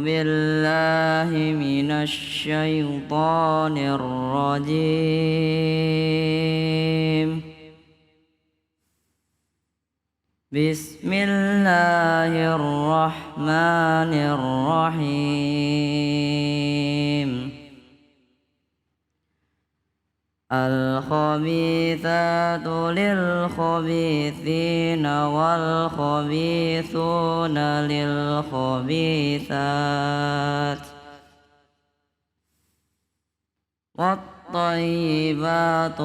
بالله من الشيطان الرجيم. بسم الله الرحمن الرحيم. الخبيثات للخبيثين والخبيثون للخبيثات والطيبات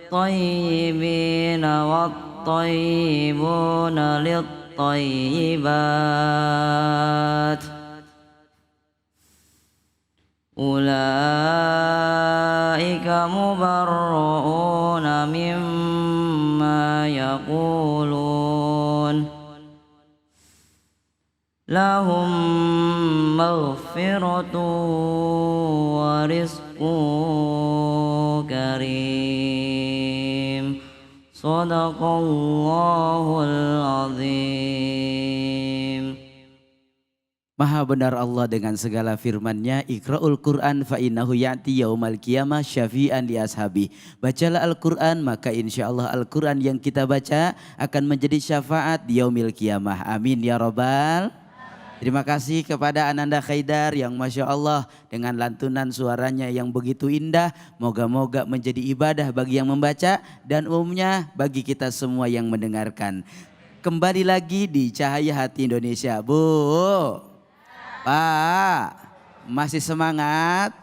للطيبين والطيبون للطيبات أولئك مبرؤون مما يقولون لهم مغفرة ورزق كريم. صدق الله العظيم. Maha benar Allah dengan segala firman-Nya, Iqra'ul Qur'an fa innahu ya'ti yaumal qiyamah syafi'an li ashabi. Bacalah Al-Qur'an, maka insyaallah Al-Qur'an yang kita baca akan menjadi syafaat di yaumil qiyamah. Amin ya rabbal. Terima kasih kepada Ananda Khaidar yang Masya Allah dengan lantunan suaranya yang begitu indah. Moga-moga menjadi ibadah bagi yang membaca dan umumnya bagi kita semua yang mendengarkan. Kembali lagi di Cahaya Hati Indonesia. Bu, Pak, masih semangat?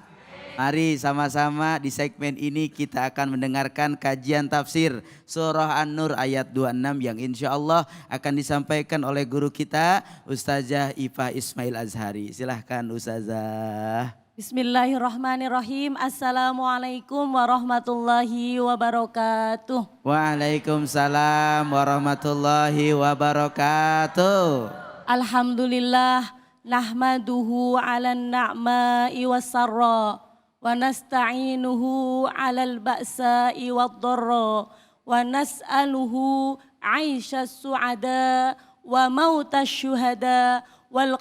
Mari sama-sama di segmen ini kita akan mendengarkan kajian tafsir Surah An-Nur ayat 26 yang insya Allah akan disampaikan oleh guru kita Ustazah Ipa Ismail Azhari. Silahkan Ustazah. Bismillahirrahmanirrahim. Assalamualaikum warahmatullahi wabarakatuh. Waalaikumsalam warahmatullahi wabarakatuh. Alhamdulillah. Nahmaduhu ala na'ma'i wassarra wa nasta'inuhu ala al-ba'sa'i wad-dharra wa nas'aluhu 'aisha as-su'ada wa mauta asy-syuhada wal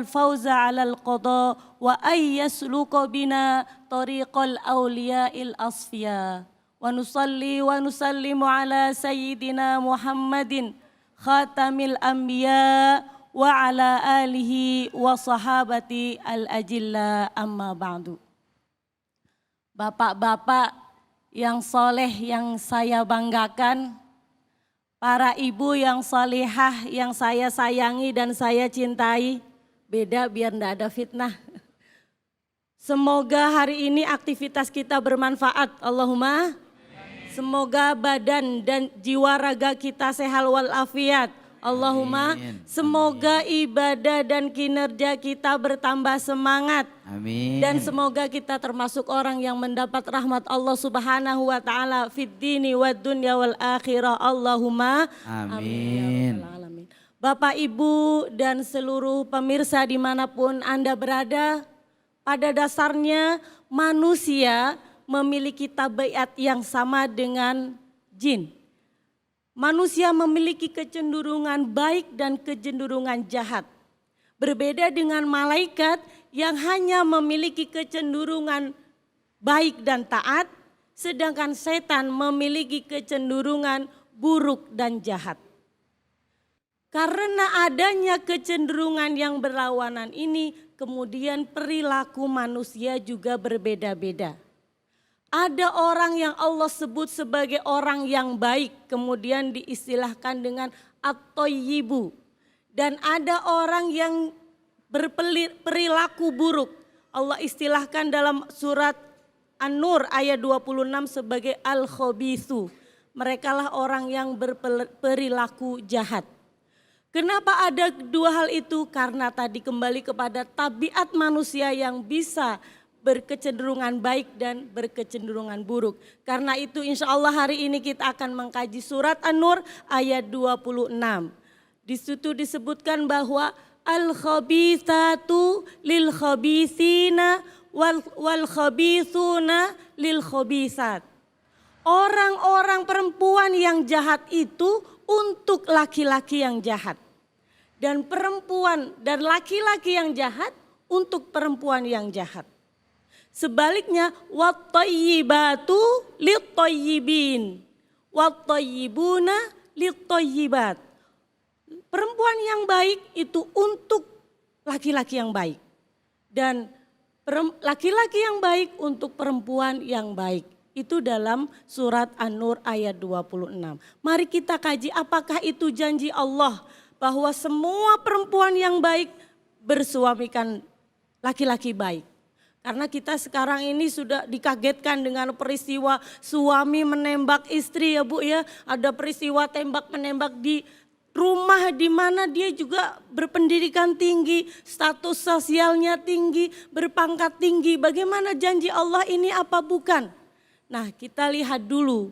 fawza 'ala al-qada wa ay yasluqa bina tariqal awliya'il asfiya. Wa nusalli wa nusallimu ala sayyidina Muhammadin khatamil anbiya wa ala alihi wa sahabati al-ajilla amma ba'du. Bapak-bapak yang soleh yang saya banggakan, para ibu yang salihah yang saya sayangi dan saya cintai, beda biar enggak ada fitnah. Semoga hari ini aktivitas kita bermanfaat, Allahumma. Semoga badan dan jiwa raga kita sehat walafiat. Allahumma. Amin. Semoga ibadah dan kinerja kita bertambah semangat. Amin. Dan semoga kita termasuk orang yang mendapat rahmat Allah Subhanahu wa taala fid dini wad dunya wal akhirah. Allahumma amin. Amin. Bapak, Ibu dan seluruh pemirsa dimanapun Anda berada, pada dasarnya manusia memiliki tabiat yang sama dengan jin. Manusia memiliki kecenderungan baik dan kecenderungan jahat. Berbeda dengan malaikat yang hanya memiliki kecenderungan baik dan taat, sedangkan setan memiliki kecenderungan buruk dan jahat. Karena adanya kecenderungan yang berlawanan ini, kemudian perilaku manusia juga berbeda-beda. Ada orang yang Allah sebut sebagai orang yang baik, kemudian diistilahkan dengan at-thayyibu. Dan ada orang yang berperilaku buruk. Allah istilahkan dalam surat An-Nur ayat 26 sebagai al-khabithu. Merekalah orang yang berperilaku jahat. Kenapa ada dua hal itu? Karena tadi kembali kepada tabiat manusia yang bisa berkecenderungan baik dan berkecenderungan buruk. Karena itu insya Allah hari ini kita akan mengkaji surat An-Nur ayat 26. Di situ disebutkan bahwa al-khabithatu lil khabithina wal khabithuna lil khabithat. Orang-orang perempuan yang jahat itu untuk laki-laki yang jahat. dan perempuan dan laki-laki yang jahat untuk perempuan yang jahat. Sebaliknya wat-thayyibatu lit-thayyibin wat-thayyibuna lit-thayyibat. Perempuan yang baik itu untuk laki-laki yang baik dan laki-laki yang baik untuk perempuan yang baik. Itu dalam surat An-Nur ayat 26. Mari kita kaji apakah itu janji Allah bahwa semua perempuan yang baik bersuamikan laki-laki baik. Karena kita sekarang ini sudah dikagetkan dengan peristiwa suami menembak istri ya Bu ya. Ada peristiwa tembak menembak di rumah di mana dia juga berpendidikan tinggi, status sosialnya tinggi, berpangkat tinggi. Bagaimana janji Allah ini apa bukan? Nah kita lihat dulu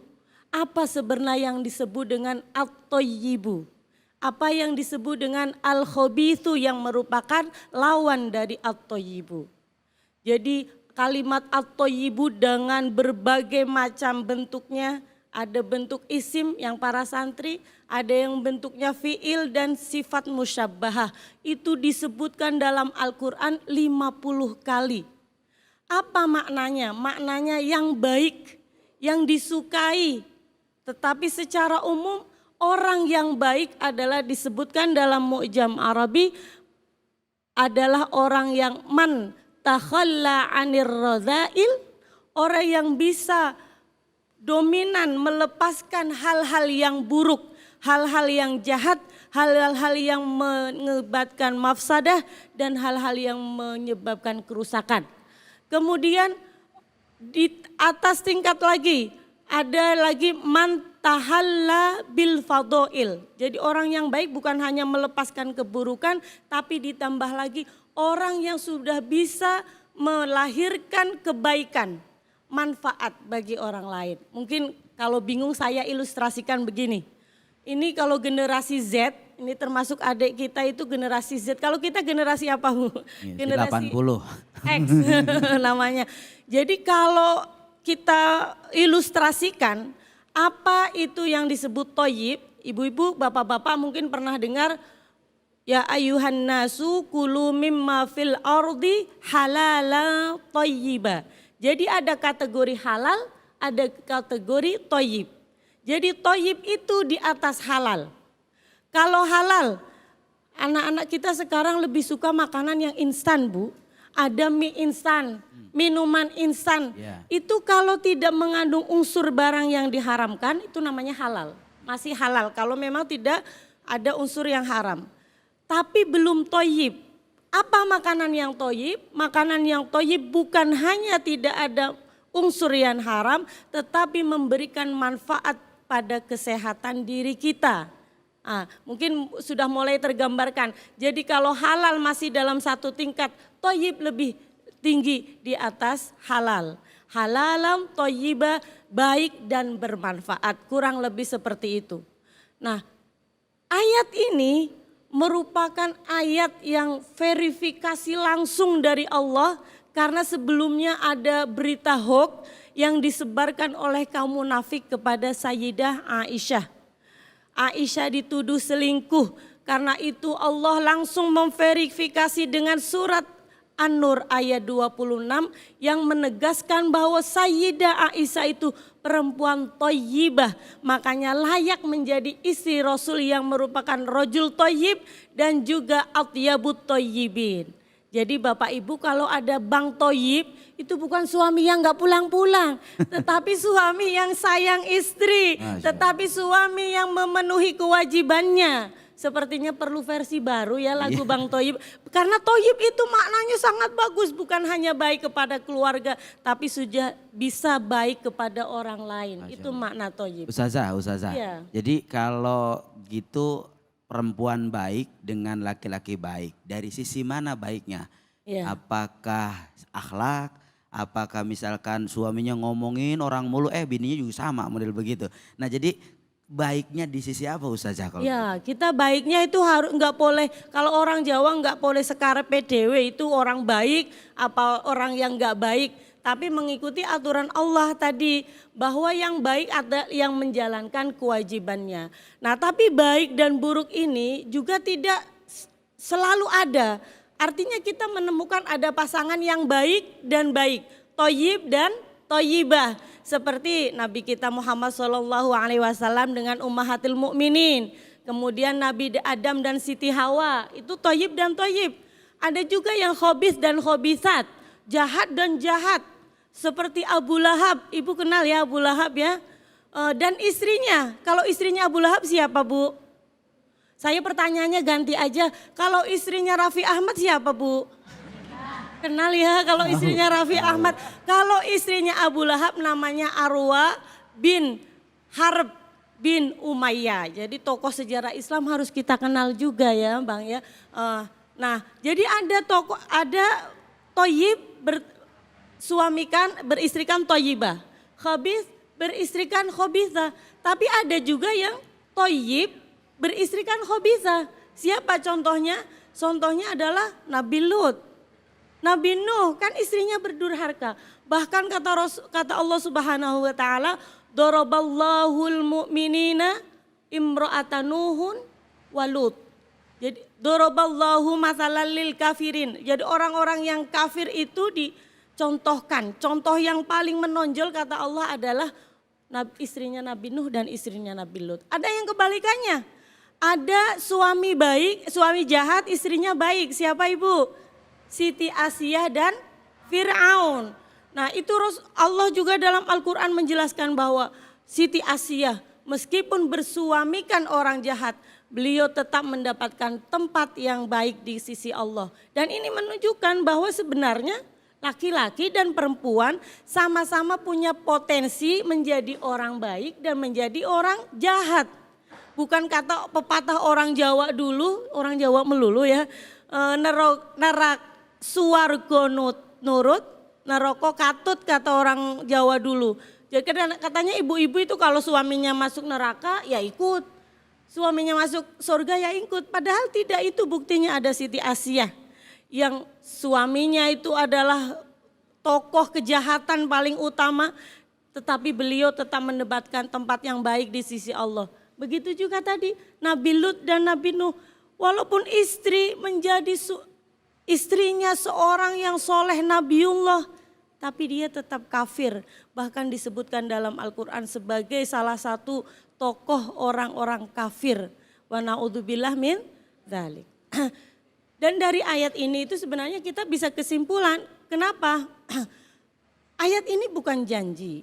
apa sebenarnya yang disebut dengan at-thayyibu. Apa yang disebut dengan al-khabithu yang merupakan lawan dari at-thayyibu. Jadi kalimat at-thayyibu dengan berbagai macam bentuknya. Ada bentuk isim yang para santri, ada yang bentuknya fiil dan sifat musyabbahah. Itu disebutkan dalam Al-Quran 50 kali. Apa maknanya? Maknanya yang baik, yang disukai. Tetapi secara umum orang yang baik adalah disebutkan dalam Mu'jam Arabi adalah orang yang man takhalla anir radha'il, orang yang bisa dominan melepaskan hal-hal yang buruk, hal-hal yang jahat, hal-hal yang mengakibatkan mafsadah dan hal-hal yang menyebabkan kerusakan. Kemudian di atas tingkat lagi ada lagi man tahalla bil fadail. Jadi orang yang baik bukan hanya melepaskan keburukan tapi ditambah lagi orang yang sudah bisa melahirkan kebaikan, manfaat bagi orang lain. Mungkin kalau bingung saya ilustrasikan begini. Ini kalau generasi Z, ini termasuk adik kita itu generasi Z. Kalau kita generasi apa Bu? Generasi 80. X namanya. Jadi kalau kita ilustrasikan apa itu yang disebut thayyib, ibu-ibu, bapak-bapak mungkin pernah dengar ya ayuhan nasu kulu mimma fil ardi halala thayyiba. Jadi ada kategori halal, ada kategori thayyib. Jadi thayyib itu di atas halal. Kalau halal, anak-anak kita sekarang lebih suka makanan yang instan Bu. Ada mie instan, minuman instan. Itu kalau tidak mengandung unsur barang yang diharamkan itu namanya halal. Masih halal kalau memang tidak ada unsur yang haram. Tapi belum thayyib. Apa makanan yang thayyib? Makanan yang thayyib bukan hanya tidak ada unsur yang haram, tetapi memberikan manfaat pada kesehatan diri kita. Mungkin sudah mulai tergambarkan. Jadi kalau halal masih dalam satu tingkat, thayyib lebih tinggi di atas halal. Halalam thayyiba, baik dan bermanfaat. Kurang lebih seperti itu. Nah, ayat ini merupakan ayat yang verifikasi langsung dari Allah karena sebelumnya ada berita hoax yang disebarkan oleh kaum munafik kepada Sayyidah Aisyah. Aisyah dituduh selingkuh, karena itu Allah langsung memverifikasi dengan surat An-Nur ayat 26 yang menegaskan bahwa Sayyidah Aisyah itu perempuan thayyibah, makanya layak menjadi istri Rasul yang merupakan rajul thayyib dan juga atyabut thayyibin. Jadi Bapak Ibu kalau ada bang thayyib itu bukan suami yang gak pulang-pulang, tetapi suami yang sayang istri, tetapi suami yang memenuhi kewajibannya. Sepertinya perlu versi baru ya lagu Bang Thayyib. Karena Thayyib itu maknanya sangat bagus. Bukan hanya baik kepada keluarga. Tapi sudah bisa baik kepada orang lain. Itu makna Thayyib. Ustazah. Ya. Jadi kalau gitu perempuan baik dengan laki-laki baik. Dari sisi mana baiknya? Ya. Apakah akhlak? Apakah misalkan suaminya ngomongin orang mulu, bininya juga sama model begitu. Nah jadi baiknya di sisi apa Ustazah kalau? Ya, kita baiknya itu harus nggak boleh, kalau orang Jawa nggak boleh sekarepe dhewe itu orang baik apa orang yang nggak baik, tapi mengikuti aturan Allah tadi bahwa yang baik ada yang menjalankan kewajibannya. Nah, tapi baik dan buruk ini juga tidak selalu ada. Artinya kita menemukan ada pasangan yang baik dan baik, toyib dan toyibah. Seperti Nabi kita Muhammad SAW dengan Ummahatil Mukminin. Kemudian Nabi Adam dan Siti Hawa, itu toyib dan toyib. Ada juga yang khobis dan khobisat, jahat dan jahat. Seperti Abu Lahab, ibu kenal ya Abu Lahab ya. Dan istrinya, kalau istrinya Abu Lahab siapa Bu? Saya pertanyaannya ganti aja, kalau istrinya Raffi Ahmad siapa Bu? Kenal ya kalau istrinya Raffi Ahmad. Kalau istrinya Abu Lahab namanya Arwa bin Harb bin Umayyah. Jadi tokoh sejarah Islam harus kita kenal juga ya Bang ya. Nah jadi ada tokoh, ada toyib beristrikan toyibah. Khabis beristrikan khobisah. Tapi ada juga yang toyib beristrikan khobisah. Siapa contohnya? Contohnya adalah Nabi Lut. Nabi Nuh kan istrinya berdurhaka. Bahkan kata Allah Subhanahu wa taala, "Daraballahul mu'minina imra'atan Nuhun wa Lut." Jadi daraballahu mathalan lil kafirin. Jadi orang-orang yang kafir itu dicontohkan. Contoh yang paling menonjol kata Allah adalah istrinya Nabi Nuh dan istrinya Nabi Lut. Ada yang kebalikannya. Ada suami baik, suami jahat, istrinya baik. Siapa Ibu? Siti Asiyah dan Fir'aun. Nah itu Allah juga dalam Al-Quran menjelaskan bahwa Siti Asiyah meskipun bersuamikan orang jahat, beliau tetap mendapatkan tempat yang baik di sisi Allah. Dan ini menunjukkan bahwa sebenarnya laki-laki dan perempuan sama-sama punya potensi menjadi orang baik dan menjadi orang jahat. Bukan kata pepatah orang Jawa dulu, orang Jawa melulu ya, nerak suwargo nurut, neraka katut kata orang Jawa dulu. Jadi katanya ibu-ibu itu kalau suaminya masuk neraka ya ikut, suaminya masuk surga ya ikut. Padahal tidak, itu buktinya ada Siti Asiyah yang suaminya itu adalah tokoh kejahatan paling utama, tetapi beliau tetap mendapatkan tempat yang baik di sisi Allah. Begitu juga tadi Nabi Lut dan Nabi Nuh, walaupun istri menjadi istrinya seorang yang soleh Nabiullah, tapi dia tetap kafir. Bahkan disebutkan dalam Al-Quran sebagai salah satu tokoh orang-orang kafir. Wa na'udzubillah min dzalik. Dan dari ayat ini itu sebenarnya kita bisa kesimpulan, kenapa? Ayat ini bukan janji.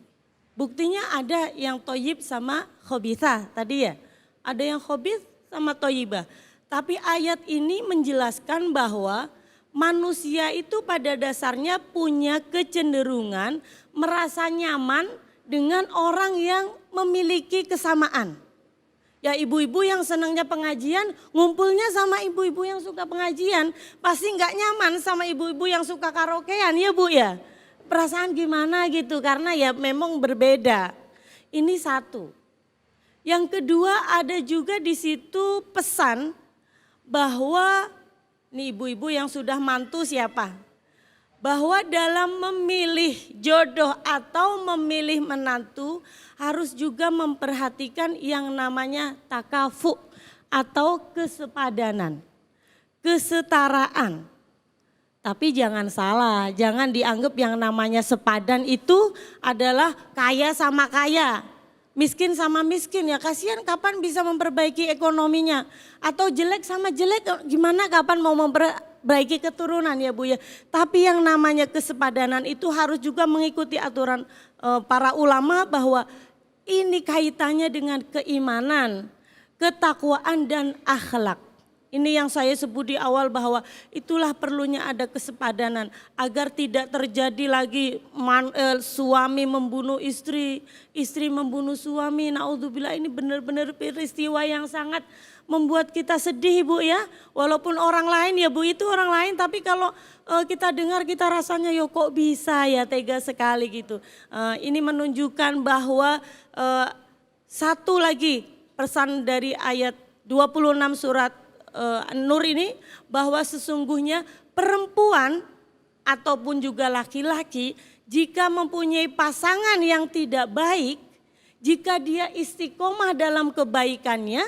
Buktinya ada yang toyib sama khobithah tadi ya. Ada yang khobith sama toyibah. Tapi ayat ini menjelaskan bahwa manusia itu pada dasarnya punya kecenderungan merasa nyaman dengan orang yang memiliki kesamaan. Ya ibu-ibu yang senangnya pengajian ngumpulnya sama ibu-ibu yang suka pengajian. Pasti nggak nyaman sama ibu-ibu yang suka karaokean ya Bu ya. Perasaan gimana gitu karena ya memang berbeda. Ini satu. Yang kedua ada juga di situ pesan bahwa nih ibu-ibu yang sudah mantu siapa? Bahwa dalam memilih jodoh atau memilih menantu harus juga memperhatikan yang namanya takafu atau kesepadanan, kesetaraan. Tapi jangan salah, jangan dianggap yang namanya sepadan itu adalah kaya sama kaya, miskin sama miskin ya, kasihan kapan bisa memperbaiki ekonominya. Atau jelek sama jelek gimana kapan mau memperbaiki keturunan ya Bu ya. Tapi yang namanya kesepadanan itu harus juga mengikuti aturan para ulama bahwa ini kaitannya dengan keimanan, ketakwaan dan akhlak. Ini yang saya sebut di awal bahwa itulah perlunya ada kesepadanan agar tidak terjadi lagi suami membunuh istri, istri membunuh suami. Naudzubillah, ini benar-benar peristiwa yang sangat membuat kita sedih Bu ya. Walaupun orang lain ya Bu itu orang lain, tapi kalau kita dengar kita rasanya yo kok bisa ya, tega sekali gitu. Ini menunjukkan bahwa satu lagi pesan dari ayat 26 surat Nur ini, bahwa sesungguhnya perempuan ataupun juga laki-laki jika mempunyai pasangan yang tidak baik, jika dia istiqomah dalam kebaikannya,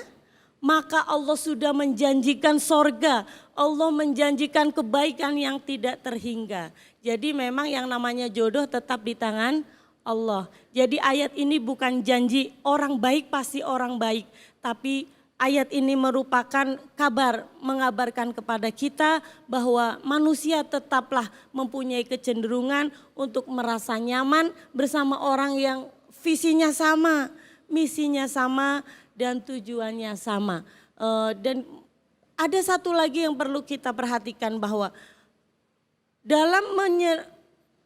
maka Allah sudah menjanjikan sorga, Allah menjanjikan kebaikan yang tidak terhingga. Jadi memang yang namanya jodoh tetap di tangan Allah. Jadi ayat ini bukan janji orang baik pasti orang baik, tapi ayat ini merupakan kabar, mengabarkan kepada kita bahwa manusia tetaplah mempunyai kecenderungan untuk merasa nyaman bersama orang yang visinya sama, misinya sama, dan tujuannya sama. Dan ada satu lagi yang perlu kita perhatikan bahwa dalam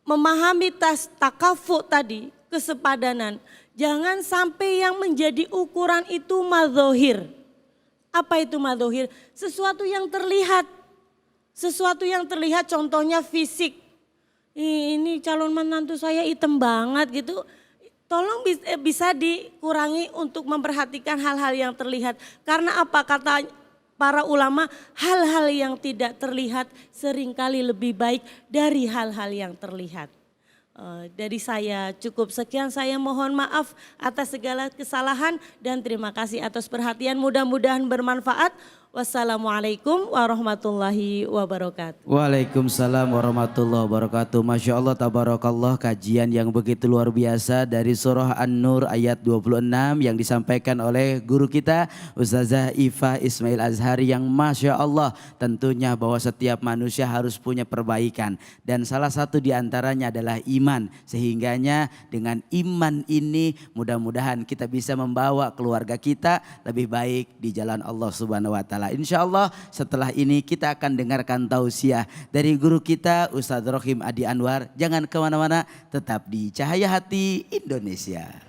memahami takafu tadi, kesepadanan, jangan sampai yang menjadi ukuran itu madzohir. Apa itu madzohir? Sesuatu yang terlihat. Sesuatu yang terlihat contohnya fisik. Ini calon menantu saya hitam banget gitu. Tolong bisa dikurangi untuk memperhatikan hal-hal yang terlihat. Karena apa kata para ulama, hal-hal yang tidak terlihat seringkali lebih baik dari hal-hal yang terlihat. Dari saya cukup sekian, saya mohon maaf atas segala kesalahan dan terima kasih atas perhatian, mudah-mudahan bermanfaat. Wassalamualaikum warahmatullahi wabarakatuh. Waalaikumsalam warahmatullahi wabarakatuh. Masya Allah, tabarakallah, kajian yang begitu luar biasa dari surah An-Nur ayat 26 yang disampaikan oleh guru kita Ustazah Ifah Ismail Azhari, yang Masya Allah tentunya bahwa setiap manusia harus punya perbaikan dan salah satu diantaranya adalah iman. Sehingganya dengan iman ini mudah-mudahan kita bisa membawa keluarga kita lebih baik di jalan Allah Subhanahu wa Ta'ala. Insya Allah setelah ini kita akan dengarkan tausiah dari guru kita Ustadz Rohim Adi Anwar. Jangan kemana-mana, tetap di Cahaya Hati Indonesia.